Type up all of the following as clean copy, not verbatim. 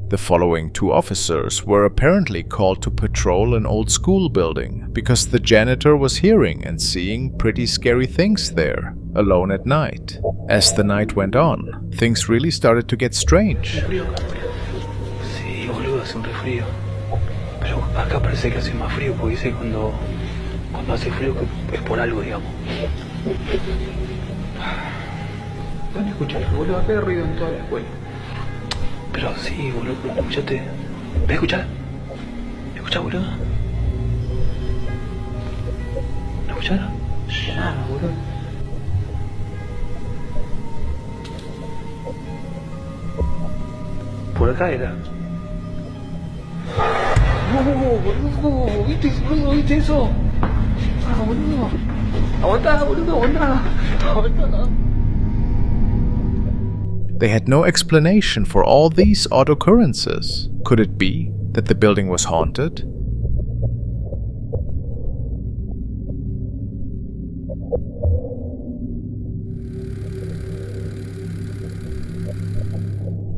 The following two officers were apparently called to patrol an old school building because the janitor was hearing and seeing pretty scary things there, alone at night. As the night went on, things really started to get strange. Sí, boludo, hace un frío. Pero acá parece que hace más frío porque dice cuando hace frío que es por algo, digamos. ¿Dónde escuchas, boludo? Acá hay ruido en toda la escuela. Pero sí, boludo, escuchate. ¿Ves a escuchar? ¿Escuchás, boludo? ¿No escucharon? Nada, boludo. Por acá era. Boludo, ¿viste eso? Ah, boludo. Aguantá, boludo, aguantá. They had no explanation for all these odd occurrences. Could it be that the building was haunted?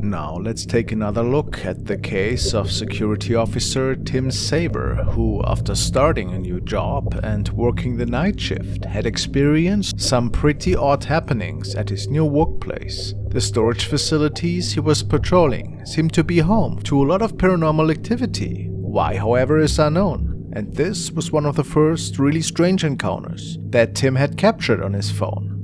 Now let's take another look at the case of security officer Tim Saber, who, after starting a new job and working the night shift, had experienced some pretty odd happenings at his new workplace. The storage facilities he was patrolling seemed to be home to a lot of paranormal activity. Why, however, is unknown, and this was one of the first really strange encounters that Tim had captured on his phone.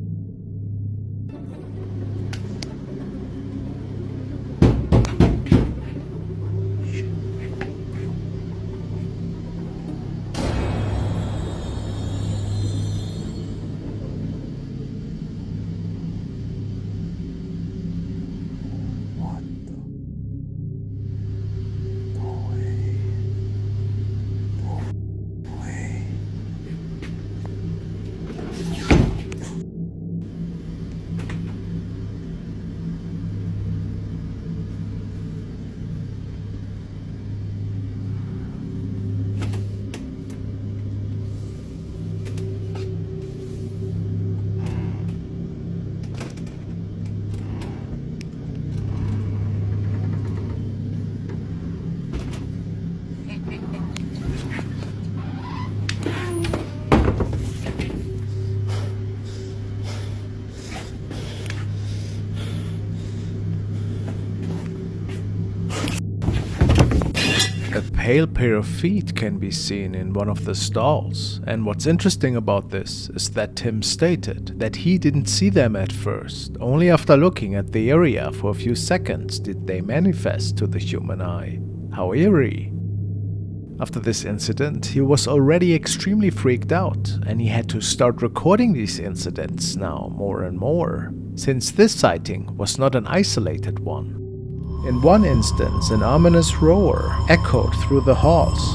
A pale pair of feet can be seen in one of the stalls, and what's interesting about this is that Tim stated that he didn't see them at first. Only after looking at the area for a few seconds did they manifest to the human eye. How eerie! After this incident, he was already extremely freaked out, and he had to start recording these incidents now more and more, since this sighting was not an isolated one. In one instance, an ominous roar echoed through the halls.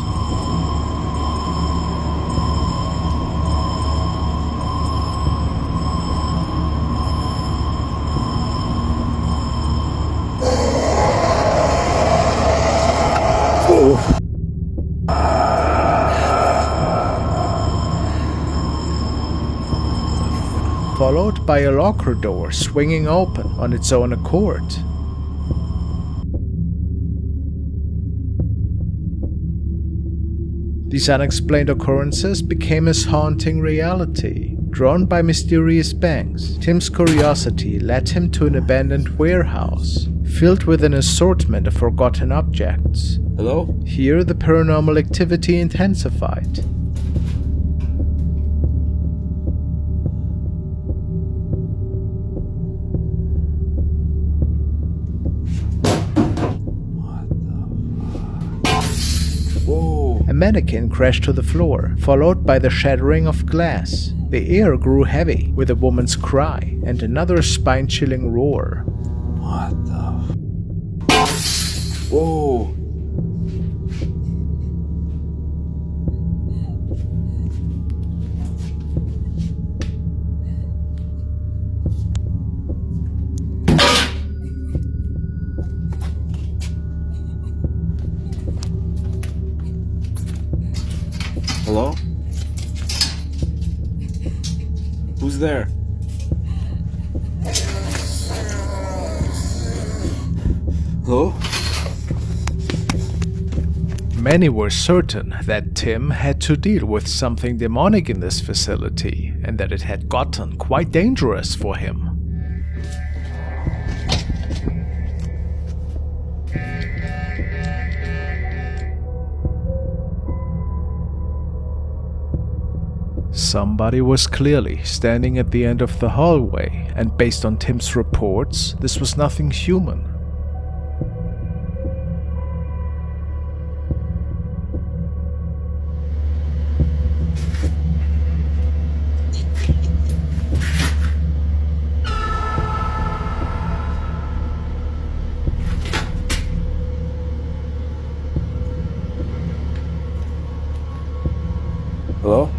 Followed by a locker door swinging open on its own accord. These unexplained occurrences became his haunting reality. Drawn by mysterious bangs, Tim's curiosity led him to an abandoned warehouse, filled with an assortment of forgotten objects. Hello? Here the paranormal activity intensified. A mannequin crashed to the floor, followed by the shattering of glass. The air grew heavy with a woman's cry and another spine-chilling roar. What the Whoa! Hello? Who's there? Hello? Many were certain that Tim had to deal with something demonic in this facility and that it had gotten quite dangerous for him. Somebody was clearly standing at the end of the hallway, and based on Tim's reports, this was nothing human. Hello?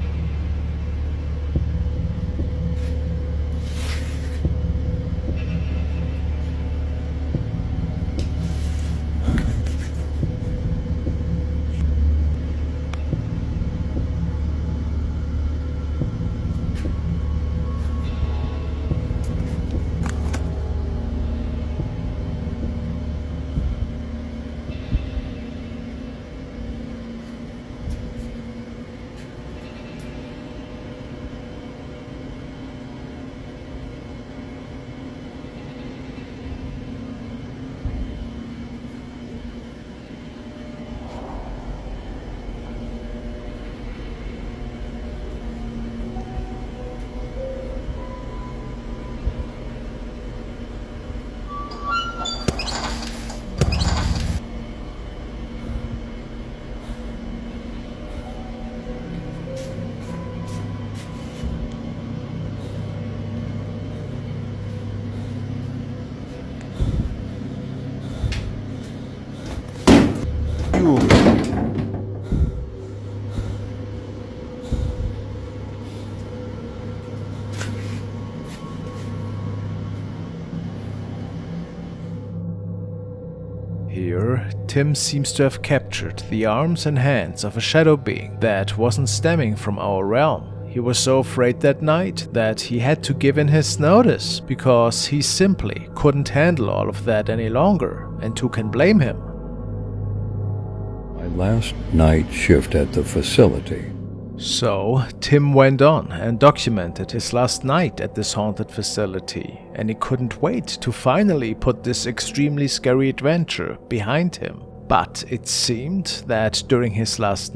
Here, Tim seems to have captured the arms and hands of a shadow being that wasn't stemming from our realm. He was so afraid that night that he had to give in his notice because he simply couldn't handle all of that any longer, and who can blame him? My last night shift at the facility. So, Tim went on and documented his last night at this haunted facility, and he couldn't wait to finally put this extremely scary adventure behind him. But it seemed that during his last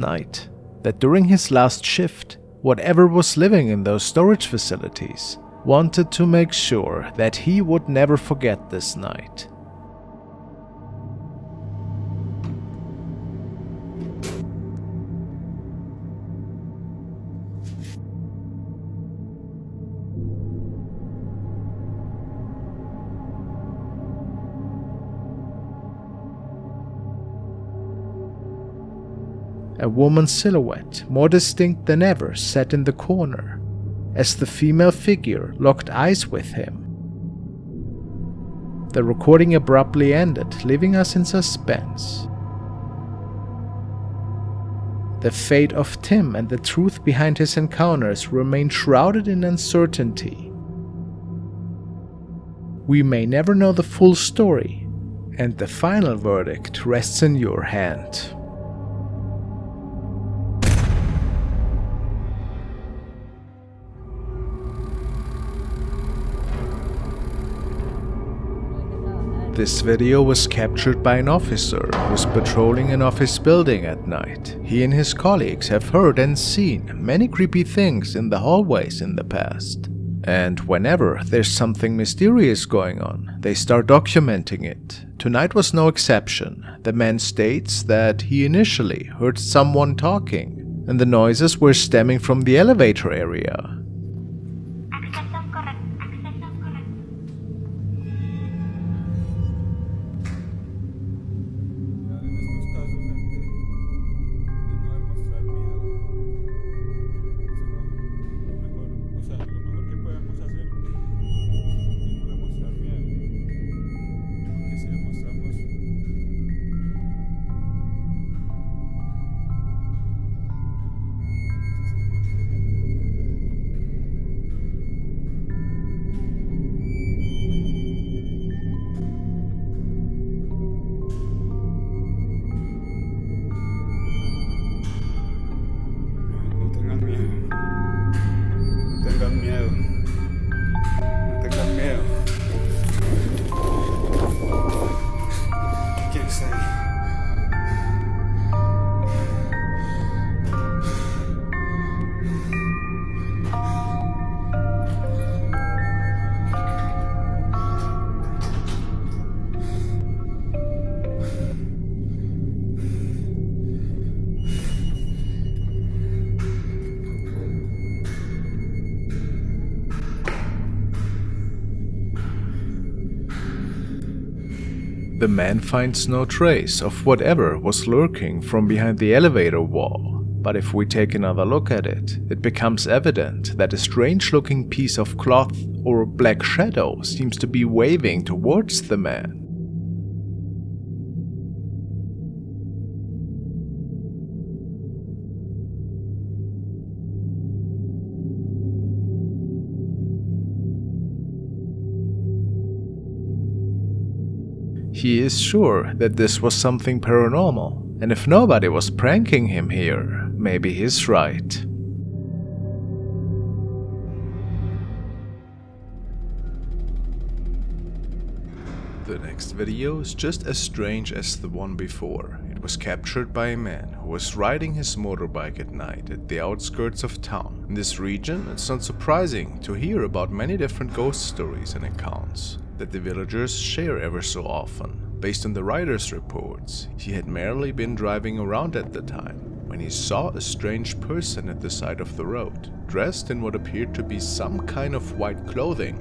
shift, whatever was living in those storage facilities wanted to make sure that he would never forget this night. A woman's silhouette, more distinct than ever, sat in the corner, as the female figure locked eyes with him. The recording abruptly ended, leaving us in suspense. The fate of Tim and the truth behind his encounters remain shrouded in uncertainty. We may never know the full story, and the final verdict rests in your hand. This video was captured by an officer who was patrolling an office building at night. He and his colleagues have heard and seen many creepy things in the hallways in the past. And whenever there's something mysterious going on, they start documenting it. Tonight was no exception. The man states that he initially heard someone talking, and the noises were stemming from the elevator area. The man finds no trace of whatever was lurking from behind the elevator wall, but if we take another look at it, it becomes evident that a strange-looking piece of cloth or black shadow seems to be waving towards the man. He is sure that this was something paranormal, and if nobody was pranking him here, maybe he's right. The next video is just as strange as the one before. It was captured by a man who was riding his motorbike at night at the outskirts of town. In this region, it's not surprising to hear about many different ghost stories and accounts that the villagers share ever so often. Based on the writer's reports, he had merely been driving around at the time when he saw a strange person at the side of the road, dressed in what appeared to be some kind of white clothing.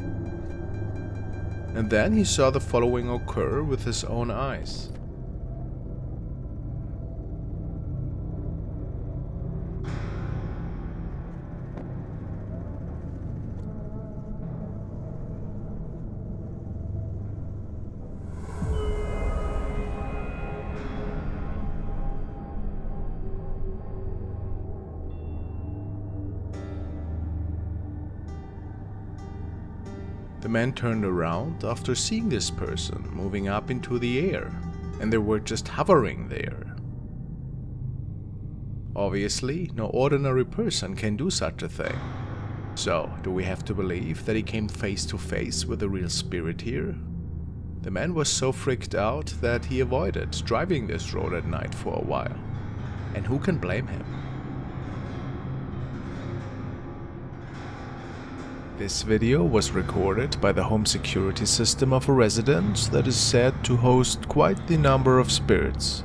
And then he saw the following occur with his own eyes. The man turned around after seeing this person moving up into the air, and they were just hovering there. Obviously, no ordinary person can do such a thing. So, do we have to believe that he came face to face with a real spirit here? The man was so freaked out that he avoided driving this road at night for a while. And who can blame him? This video was recorded by the home security system of a residence that is said to host quite the number of spirits.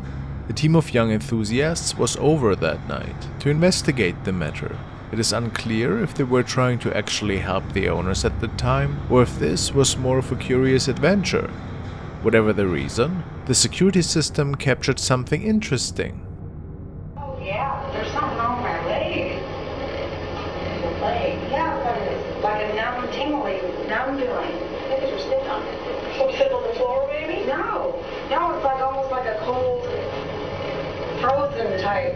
A team of young enthusiasts was over that night to investigate the matter. It is unclear if they were trying to actually help the owners at the time, or if this was more of a curious adventure. Whatever the reason, the security system captured something interesting. Oh yeah, there's something on my leg. The leg? Yeah, like a numb, tingly, numb feeling. Maybe you're sitting on it. Some sit on the floor, maybe? No, it's like almost like a cold, frozen type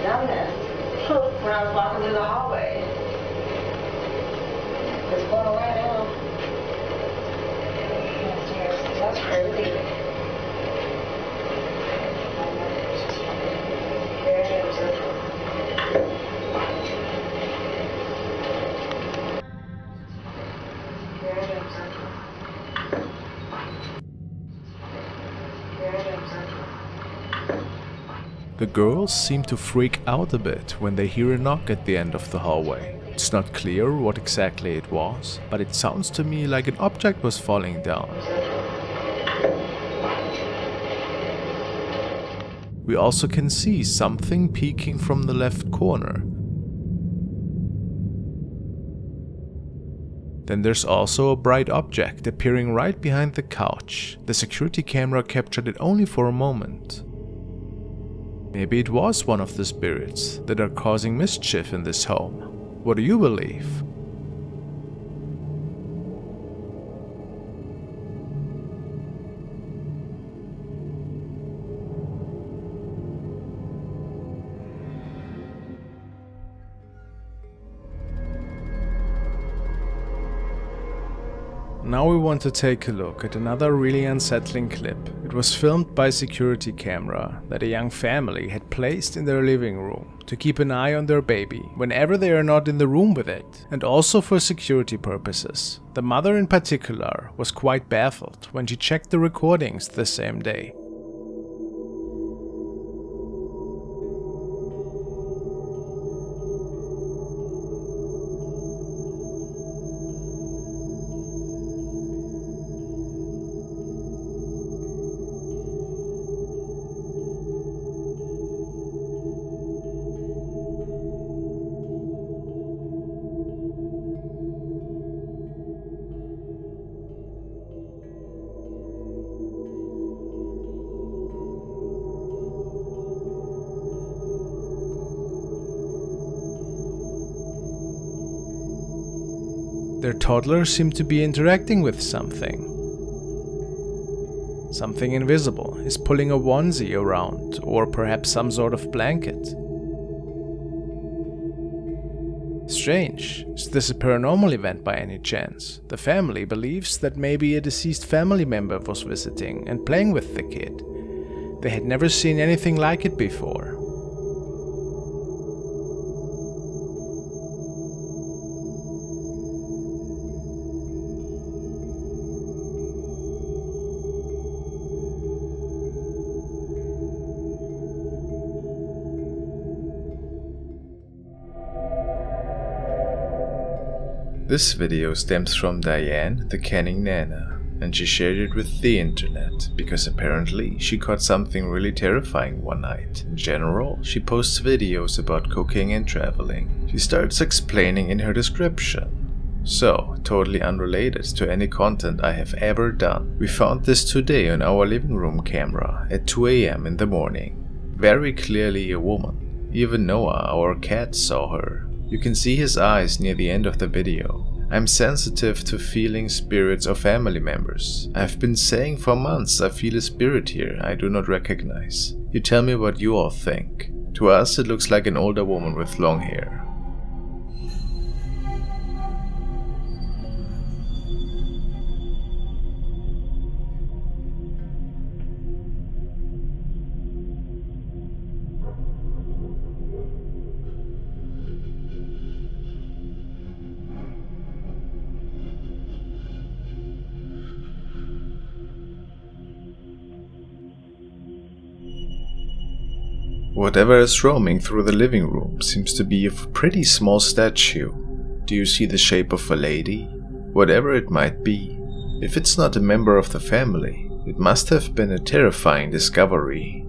numbness. When I was walking through the hallway. It's going away now. That's crazy. The girls seem to freak out a bit when they hear a knock at the end of the hallway. It's not clear what exactly it was, but it sounds to me like an object was falling down. We also can see something peeking from the left corner. Then there's also a bright object appearing right behind the couch. The security camera captured it only for a moment. Maybe it was one of the spirits that are causing mischief in this home. What do you believe? Now we want to take a look at another really unsettling clip. It was filmed by a security camera that a young family had placed in their living room to keep an eye on their baby whenever they are not in the room with it, and also for security purposes. The mother in particular was quite baffled when she checked the recordings the same day. Their toddler seemed to be interacting with something. Something invisible is pulling a onesie around, or perhaps some sort of blanket. Strange. Is this a paranormal event by any chance? The family believes that maybe a deceased family member was visiting and playing with the kid. They had never seen anything like it before. This video stems from Diane, the canning nana, and she shared it with the internet because apparently she caught something really terrifying one night. In general, she posts videos about cooking and traveling. She starts explaining in her description. So, totally unrelated to any content I have ever done. We found this today on our living room camera at 2 AM in the morning. Very clearly a woman. Even Noah, our cat, saw her. You can see his eyes near the end of the video. I'm sensitive to feeling spirits of family members. I've been saying for months I feel a spirit here I do not recognize. You tell me what you all think. To us it looks like an older woman with long hair. Whatever is roaming through the living room seems to be a pretty small statue. Do you see the shape of a lady? Whatever it might be. If it's not a member of the family, it must have been a terrifying discovery.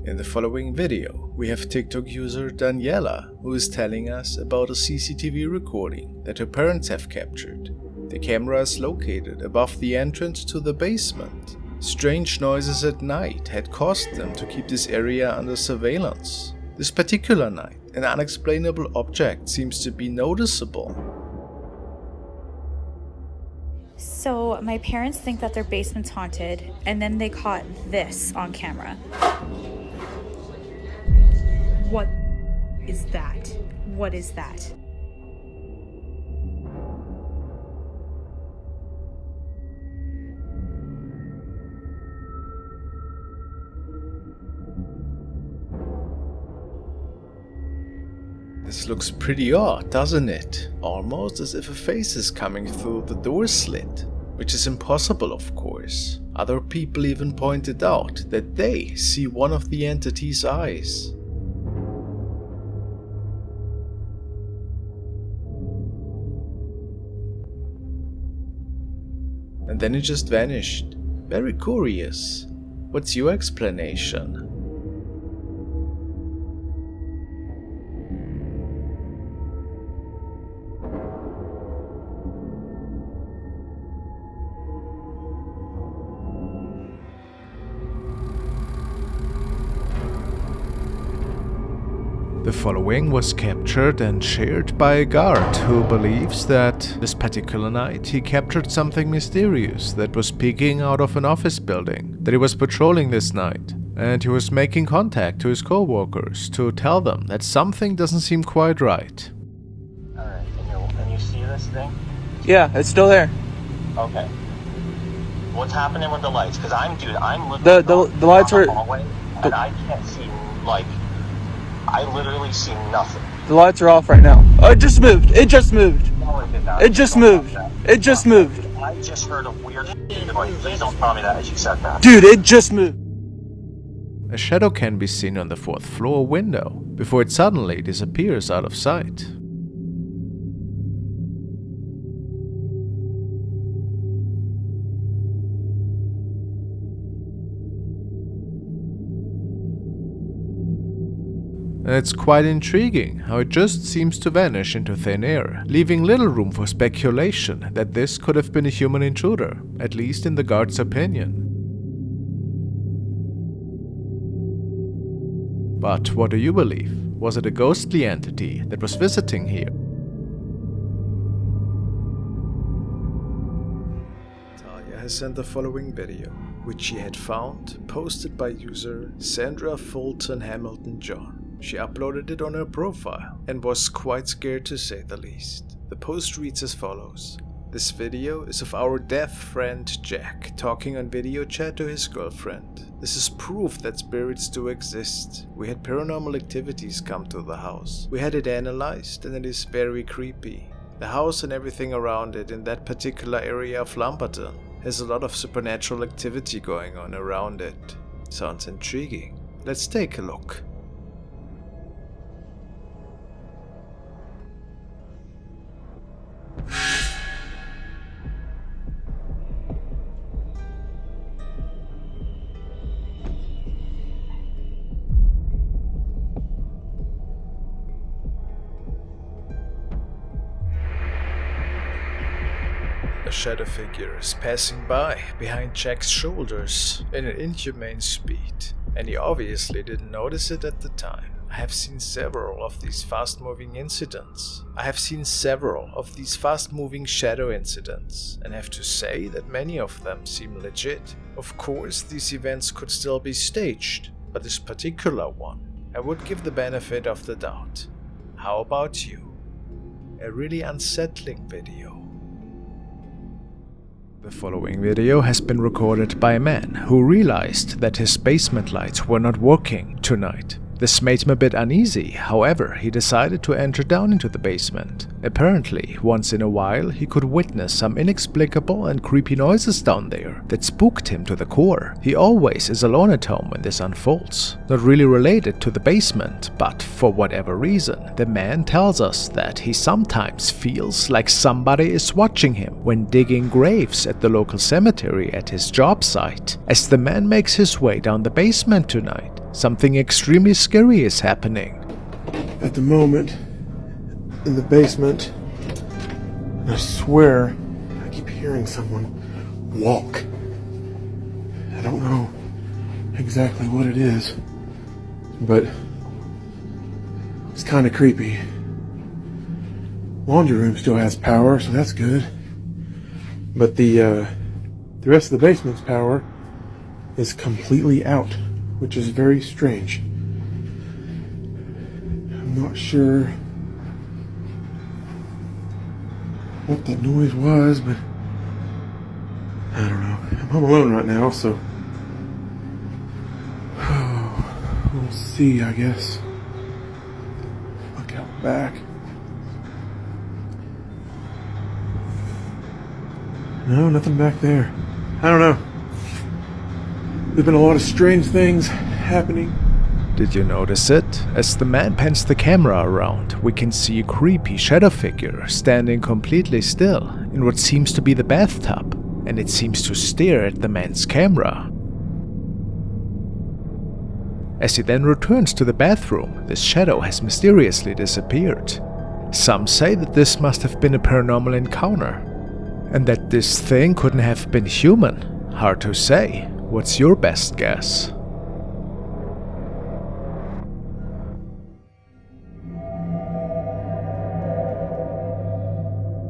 In the following video, we have TikTok user Daniela, who is telling us about a CCTV recording that her parents have captured. The camera is located above the entrance to the basement. Strange noises at night had caused them to keep this area under surveillance. This particular night, an unexplainable object seems to be noticeable. So my parents think that their basement's haunted, and then they caught this on camera. What is that? What is that? This looks pretty odd, doesn't it? Almost as if a face is coming through the door slit, which is impossible, of course. Other people even pointed out that they see one of the entity's eyes. And then it just vanished. Very curious. What's your explanation? The following was captured and shared by a guard who believes that this particular night he captured something mysterious that was peeking out of an office building that he was patrolling this night, and he was making contact to his co-workers to tell them that something doesn't seem quite right. Alright, can you see this thing? Yeah, it's still there. Okay. What's happening with the lights? Because I'm looking The lights are... hallway, and I can't see, I literally see nothing. The lights are off right now. Oh, it just moved. It just moved. No, it did not. It just moved. It just moved. I just heard a weird noise. Please don't tell me that as you said that. Dude, it just moved. A shadow can be seen on the 4th floor window before it suddenly disappears out of sight. And it's quite intriguing how it just seems to vanish into thin air, leaving little room for speculation that this could have been a human intruder, at least in the guard's opinion. But what do you believe? Was it a ghostly entity that was visiting here? Talia has sent the following video, which she had found, posted by user Sandra Fulton Hamilton John. She uploaded it on her profile and was quite scared to say the least. The post reads as follows. This video is of our deaf friend Jack talking on video chat to his girlfriend. This is proof that spirits do exist. We had paranormal activities come to the house. We had it analyzed and it is very creepy. The house and everything around it in that particular area of Lumberton has a lot of supernatural activity going on around it. Sounds intriguing. Let's take a look. A shadow figure is passing by behind Jack's shoulders in an inhumane speed, and he obviously didn't notice it at the time. I have seen several of these fast-moving shadow incidents, and have to say that many of them seem legit. Of course, these events could still be staged, but this particular one, I would give the benefit of the doubt. How about you? A really unsettling video. The following video has been recorded by a man who realized that his basement lights were not working tonight. This made him a bit uneasy, however, he decided to enter down into the basement. Apparently, once in a while, he could witness some inexplicable and creepy noises down there that spooked him to the core. He always is alone at home when this unfolds. Not really related to the basement, but for whatever reason, the man tells us that he sometimes feels like somebody is watching him when digging graves at the local cemetery at his job site. As the man makes his way down the basement tonight, something extremely scary is happening. At the moment, in the basement, I swear I keep hearing someone walk. I don't know exactly what it is, but it's kind of creepy. Laundry room still has power, so that's good. But the rest of the basement's power is completely out, which is very strange. I'm not sure what that noise was, but I don't know. I'm home alone right now, so we'll see, I guess. Look out back. No, nothing back there. I don't know. There's been a lot of strange things happening. Did you notice it? As the man pans the camera around, we can see a creepy shadow figure standing completely still in what seems to be the bathtub, and it seems to stare at the man's camera. As he then returns to the bathroom, this shadow has mysteriously disappeared. Some say that this must have been a paranormal encounter, and that this thing couldn't have been human. Hard to say. What's your best guess?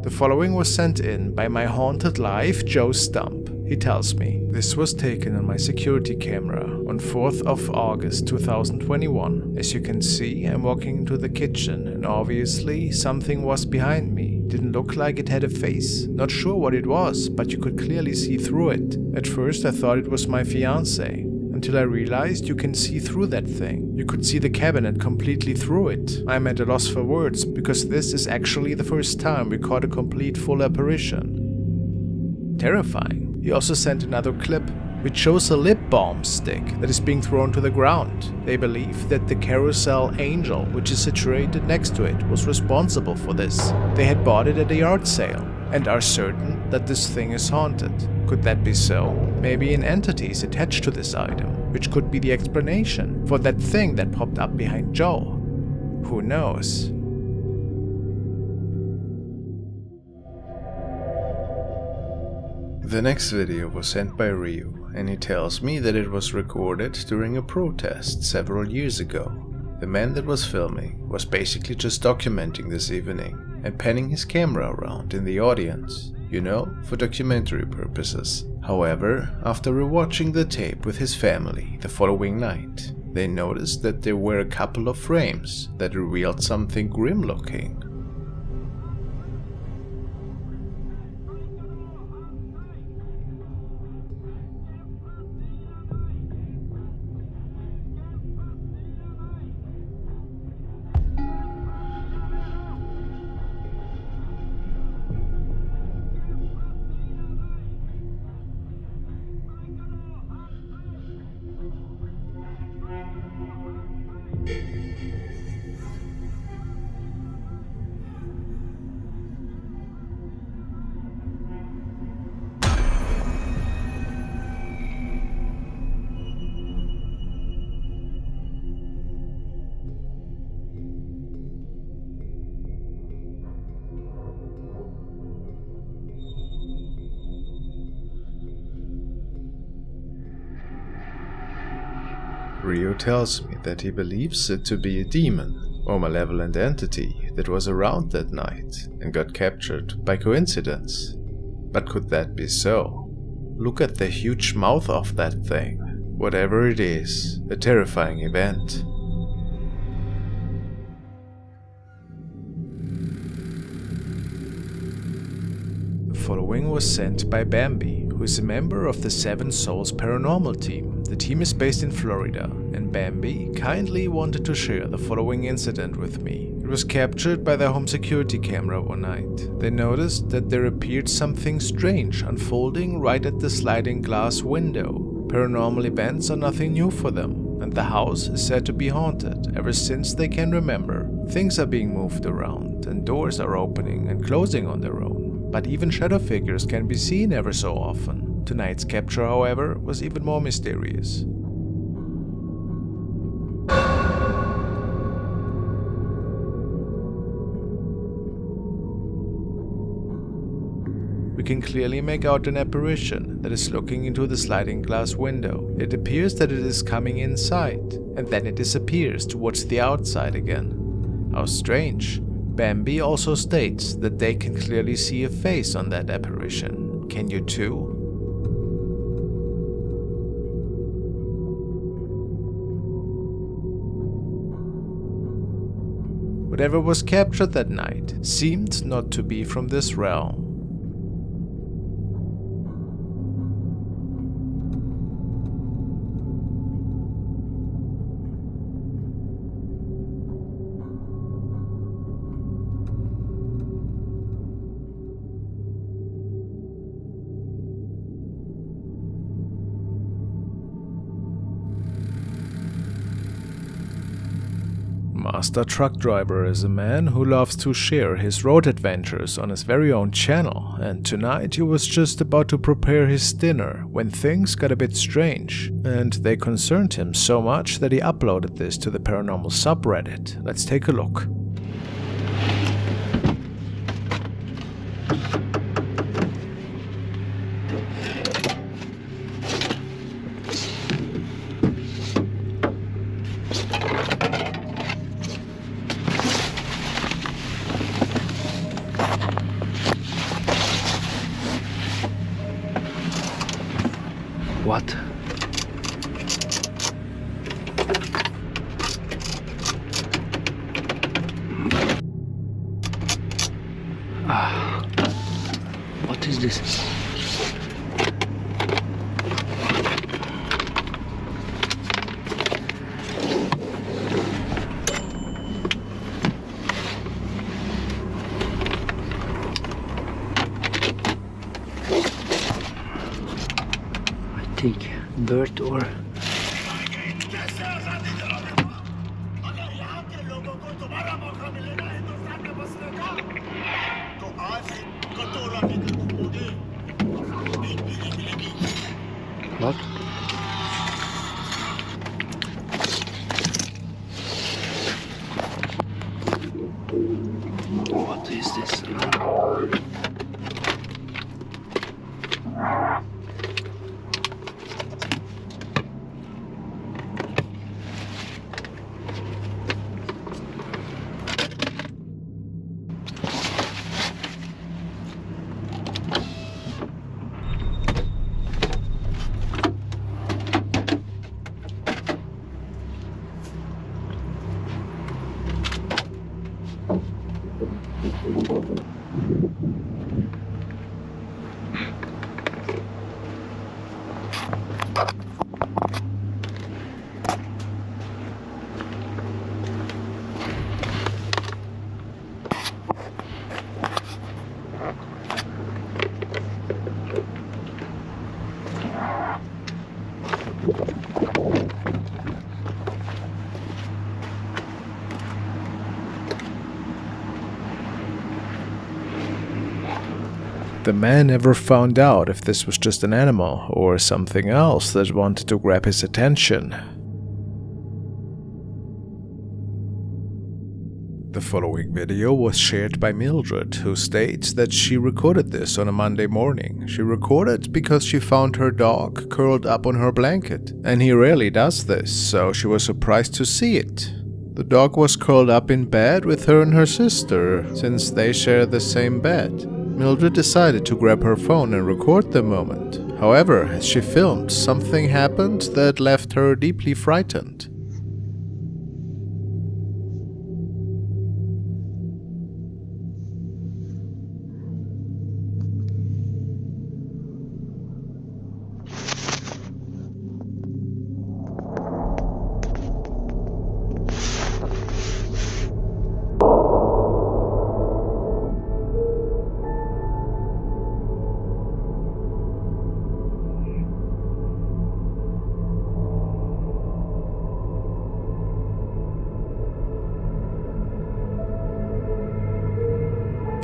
The following was sent in by my haunted life Joe Stump. He tells me, this was taken on my security camera on 4th of August 2021. As you can see, I'm walking into the kitchen and obviously something was behind me. Didn't look like it had a face. Not sure what it was, but you could clearly see through it. At first I thought it was my fiancé, until I realized you can see through that thing. You could see the cabinet completely through it. I'm at a loss for words, because this is actually the first time we caught a complete full apparition. Terrifying. He also sent another clip, which shows a lip balm stick that is being thrown to the ground. They believe that the carousel angel, which is situated next to it, was responsible for this. They had bought it at a yard sale, and are certain that this thing is haunted. Could that be so? Maybe an entity is attached to this item, which could be the explanation for that thing that popped up behind Joe. Who knows? The next video was sent by Rio, and he tells me that it was recorded during a protest several years ago. The man that was filming was basically just documenting this evening and panning his camera around in the audience, you know, for documentary purposes. However, after rewatching the tape with his family the following night, they noticed that there were a couple of frames that revealed something grim looking. Rio tells me that he believes it to be a demon or malevolent entity that was around that night and got captured by coincidence. But could that be so? Look at the huge mouth of that thing. Whatever it is, a terrifying event. The following was sent by Bambi, who is a member of the Seven Souls Paranormal team. The team is based in Florida, and Bambi kindly wanted to share the following incident with me. It was captured by their home security camera one night. They noticed that there appeared something strange unfolding right at the sliding glass window. Paranormal events are nothing new for them, and the house is said to be haunted ever since they can remember. Things are being moved around, and doors are opening and closing on their own. But even shadow figures can be seen ever so often. Tonight's capture, however, was even more mysterious. We can clearly make out an apparition that is looking into the sliding glass window. It appears that it is coming inside, and then it disappears towards the outside again. How strange. Bambi also states that they can clearly see a face on that apparition. Can you too? Whatever was captured that night seemed not to be from this realm. Master Truck Driver is a man who loves to share his road adventures on his very own channel, and tonight he was just about to prepare his dinner when things got a bit strange, and they concerned him so much that he uploaded this to the paranormal subreddit. Let's take a look. What? What is this? I think dirt or what? The man never found out if this was just an animal or something else that wanted to grab his attention. The following video was shared by Mildred, who states that she recorded this on a Monday morning. She recorded because she found her dog curled up on her blanket, and he rarely does this, so she was surprised to see it. The dog was curled up in bed with her and her sister, since they share the same bed. Mildred decided to grab her phone and record the moment. However, as she filmed, something happened that left her deeply frightened.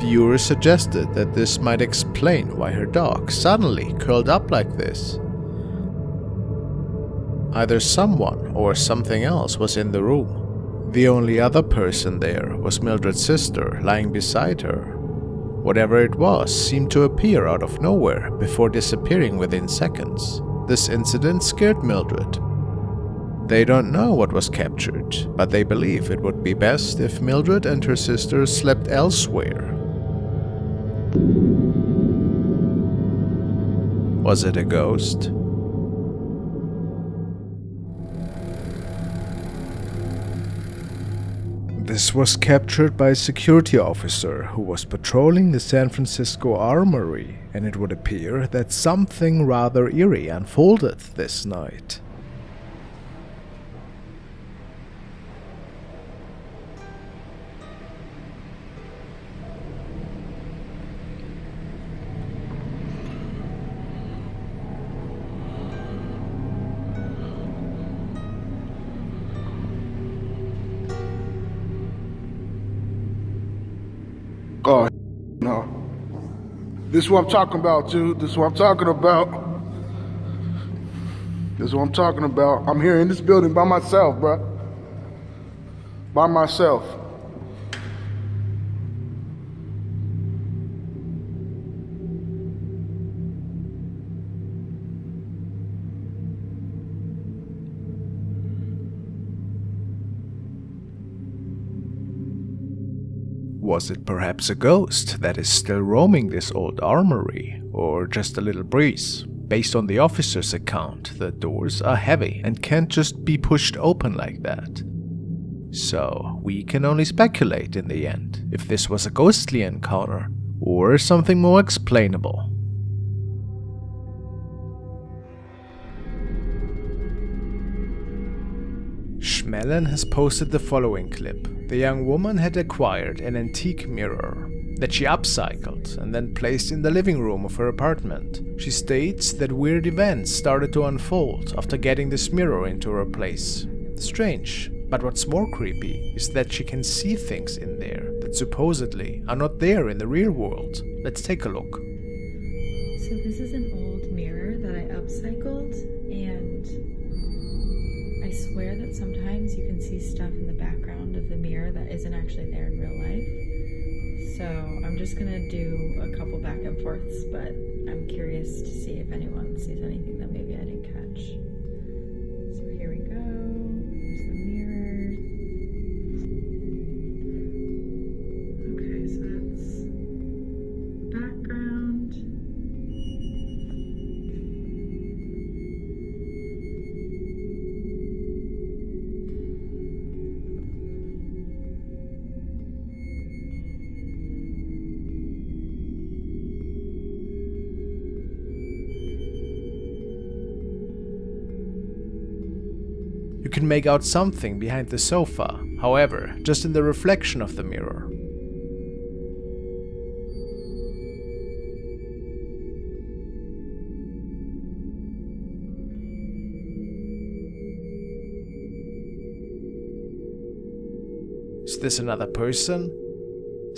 Viewers suggested that this might explain why her dog suddenly curled up like this. Either someone or something else was in the room. The only other person there was Mildred's sister lying beside her. Whatever it was seemed to appear out of nowhere before disappearing within seconds. This incident scared Mildred. They don't know what was captured, but they believe it would be best if Mildred and her sister slept elsewhere. Was it a ghost? This was captured by a security officer who was patrolling the San Francisco Armory, and it would appear that something rather eerie unfolded this night. Oh, no. This is what I'm talking about, dude. This is what I'm talking about. This is what I'm talking about. I'm here in this building by myself, bruh. By myself. Was it perhaps a ghost that is still roaming this old armory, or just a little breeze? Based on the officer's account, the doors are heavy and can't just be pushed open like that. So, we can only speculate in the end if this was a ghostly encounter, or something more explainable. Schmellen has posted the following clip. The young woman had acquired an antique mirror that she upcycled and then placed in the living room of her apartment. She states that weird events started to unfold after getting this mirror into her place. Strange, but what's more creepy is that she can see things in there that supposedly are not there in the real world. Let's take a look. So this is an old mirror that I upcycled, and I swear that sometimes you can see stuff in the background of the mirror that isn't actually there in real life. So I'm just gonna do a couple back and forths, but I'm curious to see if anyone sees anything that maybe I didn't catch. So here we go. Here's the mirror. Okay, so that's background. You can make out something behind the sofa, however, just in the reflection of the mirror. Is this another person?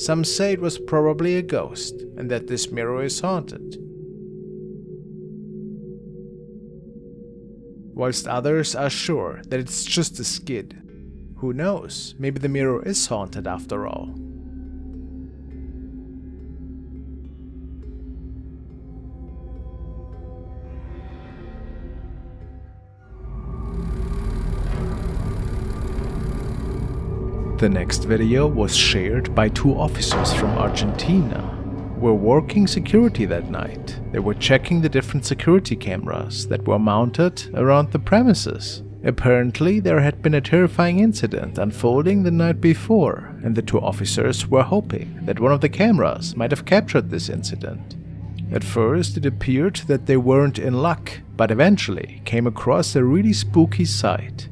Some say it was probably a ghost and that this mirror is haunted, whilst others are sure that it's just a skid. Who knows, maybe the mirror is haunted after all. The next video was shared by 2 officers from Argentina who were working security that night. They were checking the different security cameras that were mounted around the premises. Apparently, there had been a terrifying incident unfolding the night before, and the 2 officers were hoping that one of the cameras might have captured this incident. At first, it appeared that they weren't in luck, but eventually came across a really spooky sight.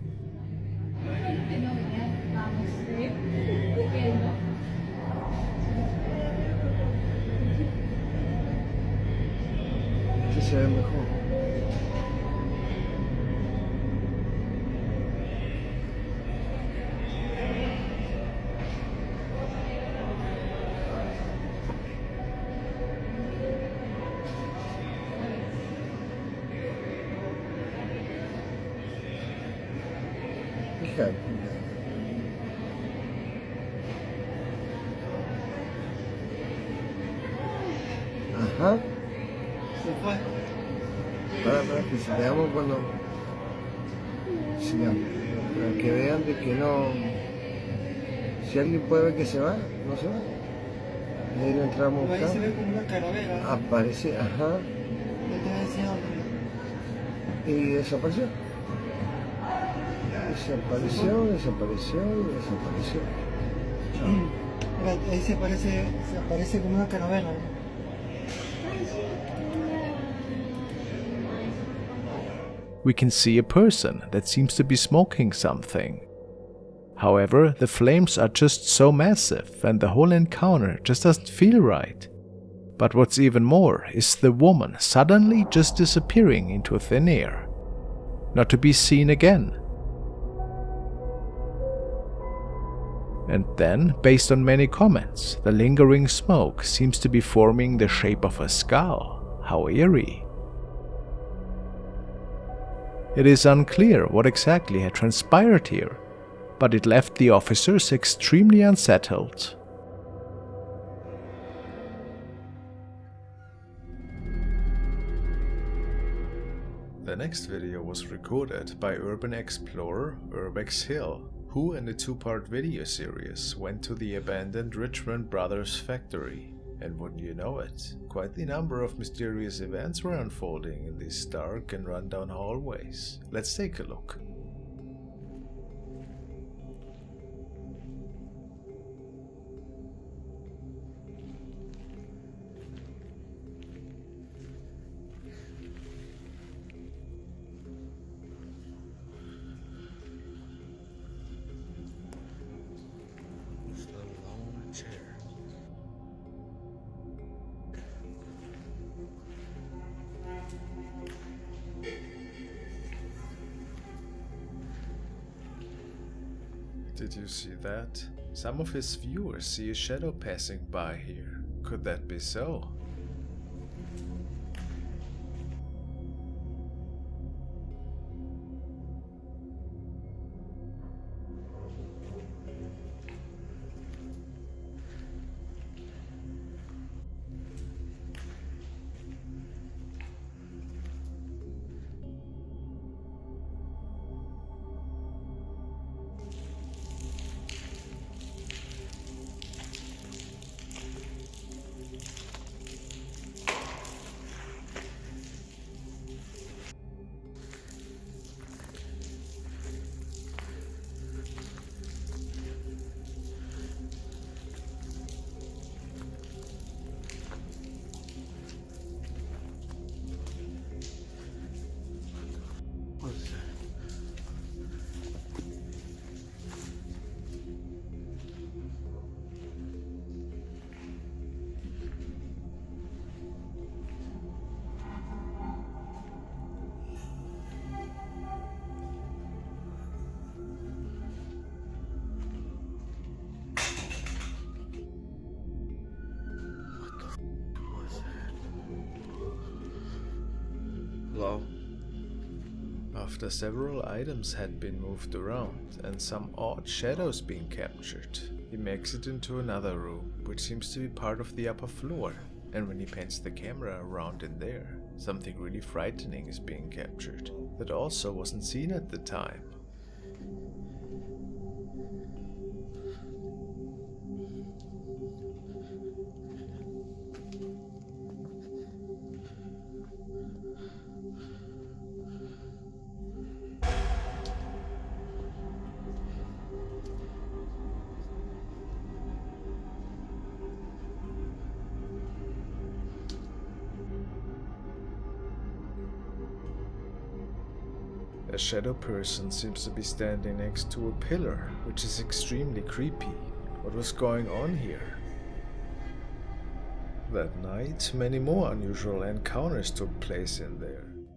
Se ve mejor. Fíjate. Ajá. Se fue. Para que si veamos cuando sigamos, para que vean de que no, si alguien puede ver que se va, no se va. Y ahí lo entramos a buscar. Ahí se ve como una calavera. Aparece, ajá. Y desapareció. Desapareció. Ahí se aparece como una calavera. We can see a person that seems to be smoking something. However, the flames are just so massive and the whole encounter just doesn't feel right. But what's even more is the woman suddenly just disappearing into thin air, not to be seen again. And then, based on many comments, the lingering smoke seems to be forming the shape of a skull. How eerie. It is unclear what exactly had transpired here, but it left the officers extremely unsettled. The next video was recorded by urban explorer Urbex Hill, who in the 2-part video series went to the abandoned Richmond Brothers factory. And wouldn't you know it, quite the number of mysterious events were unfolding in these dark and rundown hallways. Let's take a look. Did you see that? Some of his viewers see a shadow passing by here. Could that be so? Hello? After several items had been moved around and some odd shadows being captured, he makes it into another room, which seems to be part of the upper floor. And when he pans the camera around in there, something really frightening is being captured that also wasn't seen at the time. A shadow person seems to be standing next to a pillar, which is extremely creepy. What was going on here? That night, many more unusual encounters took place in there.